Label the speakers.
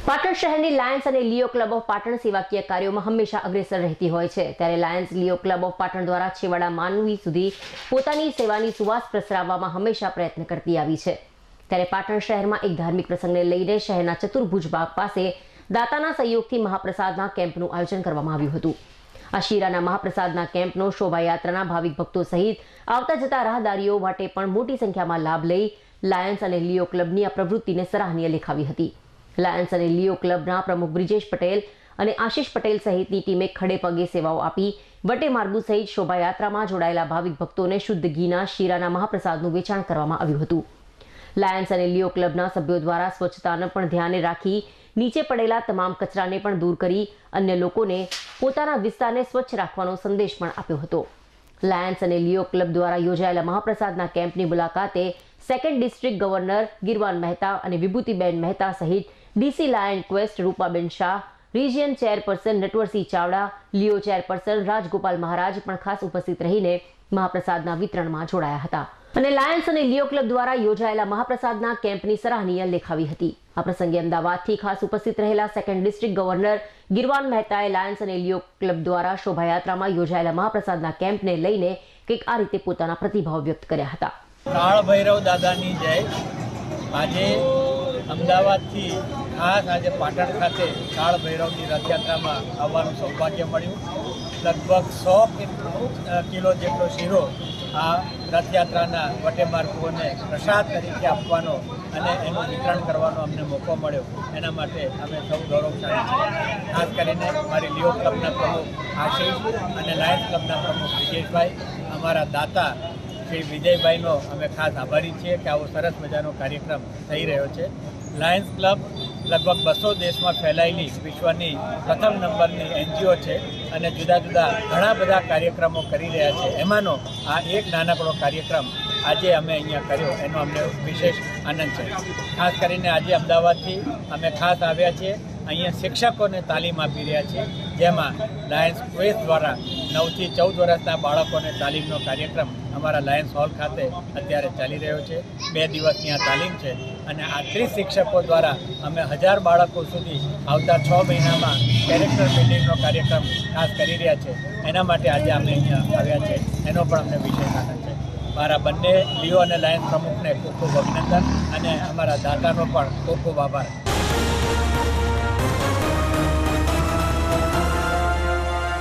Speaker 1: પાટણ શહેરની લાયન્સ અને લિયો club of Patan સેવાકીય કાર્યોમાં હંમેશા અગ્રેસર રહેતી હોય છે। ત્યારે Lions Leo club of Patan દ્વારા છેવાડા માનવી સુધી પોતાની સેવાની સુવાસ પ્રસરાવવામાં હંમેશા પ્રયત્ન કરતી આવી છે। ત્યારે પાટણ શહેરમાં એક ધાર્મિક પ્રસંગને લઈને શહેરના ચતુર્ભુજ બાગ પાસે દાતાના સહયોગથી મહાપ્રસાદના કેમ્પનું આયોજન કરવામાં આવ્યું હતું। આ શીરાના મહાપ્રસાદના કેમ્પનો શોભાયાત્રાના ભાવિક ભક્તો સહિત આવતા જતા રાહદારીઓ માટે પણ મોટી સંખ્યામાં લાભ લઈ લાયન્સ અને લિયો ક્લબની આ પ્રવૃત્તિને સરાહનીય લેખાવી હતી। લાયન્સ અને લિયો ક્લબના પ્રમુખ બ્રિજેશ પટેલ અને આશિષ પટેલ સહિતની ટીમે ખડે પગે સેવાઓ આપી વટે માર્ગુ સહિત શોભાયાત્રામાં જોડાયેલા ભાવિક ભક્તોને શુદ્ધ ઘીના શીરાના મહાપ્રસાદનું વેચાણ કરવામાં આવ્યું હતું। લાયન્સ અને લિયો ક્લબના સભ્યો દ્વારા સ્વચ્છતાને પણ ધ્યાને રાખી નીચે પડેલા તમામ કચરાને પણ દૂર કરી અન્ય લોકોને પોતાના વિસ્તારને સ્વચ્છ રાખવાનો સંદેશ પણ આપ્યો હતો। લાયન્સ અને લિયો ક્લબ દ્વારા યોજાયેલા મહાપ્રસાદના કેમ્પની મુલાકાતે સેકન્ડ ડિસ્ટ્રિક્ટ ગવર્નર ગિરવાન મહેતા અને વિભૂતિબેન મહેતા સહિત DC lion quest Rupaben Shah, region chairperson Natwarsinh Chavda, લિયો ચેરપર્સન રાજગોપાલ મહારાજ પણ ખાસ ઉપસ્થિત રહીને મહાપ્રસાદના વિતરણમાં જોડાયા હતા અને લાયન્સ અને લિયો ક્લબ દ્વારા યોજાયેલા મહાપ્રસાદના કેમ્પની સરાહનીય લેખાવી હતી। આ પ્રસંગે અમદાવાદથી ખાસ ઉપસ્થિત રહેલા સેકન્ડ ડિસ્ટ્રિક્ટ ગવર્નર ગિરવાન મહેતાએ લાયન્સ અને લિયો ક્લબ દ્વારા શોભાયાત્રામાં યોજાયેલા મહાપ્રસાદના કેમ્પને લઈને કંઈક આ રીતે પોતાના પ્રતિભાવ વ્યક્ત કર્યા હતા।
Speaker 2: કાળ ભૈરવ દાદાની જય। આજે અમદાવાદથી ખાસ આજે પાટણ ખાતે કાળ ભૈરવની રથયાત્રામાં આવવાનું સૌભાગ્ય મળ્યું। લગભગ 100 કિલો જેટલો શીરો આ રથયાત્રાના વટે માર્ગોને પ્રસાદ તરીકે આપવાનો અને એનું વિતરણ કરવાનો અમને મોકો મળ્યો। એના માટે અમે સૌ ગૌરવશાળી છીએ। ખાસ કરીને મારી લિયો ક્લબના પ્રમુખ આશિષ અને લાયન્સ ક્લબના પ્રમુખ વિજેશભાઈ, અમારા દાતા શ્રી વિજયભાઈનો અમે ખાસ આભારી છીએ કે આવો સરસ મજાનો કાર્યક્રમ થઈ રહ્યો છે। લાયન્સ ક્લબ લગભગ 200 દેશમાં ફેલાયેલી વિશ્વની પ્રથમ નંબરની NGO છે અને જુદા જુદા ઘણા બધા કાર્યક્રમો કરી રહ્યા છે। એમાંનો આ એક નાનકડો કાર્યક્રમ આજે અમે અહીંયા કર્યો એનો અમને વિશેષ આનંદ છે। ખાસ કરીને આજે અમદાવાદથી અમે ખાસ આવ્યા છીએ। અહીંયા શિક્ષકોને તાલીમ આપી રહ્યા છીએ, જેમાં લાયન્સ ક્વેસ્ટ દ્વારા 9 થી 14 વર્ષના બાળકોને તાલીમનો કાર્યક્રમ અમારા લાયન્સ હોલ ખાતે અત્યારે ચાલી રહ્યો છે। 2 દિવસની આ તાલીમ છે અને આ 30 શિક્ષકો દ્વારા અમે 1000 બાળકો સુધી આવતા 6 મહિનામાં કેરેક્ટર બિલ્ડિંગનો કાર્યક્રમ ખાસ કરી રહ્યા છે। એના માટે આજે અમે અહીંયા આવ્યા છે, એનો પણ અમને વિશેષ આનંદ છે। મારા બંને લિયો અને લાયન્સ પ્રમુખને ખૂબ ખૂબ અભિનંદન અને અમારા દાતાનો પણ ખૂબ ખૂબ આભાર।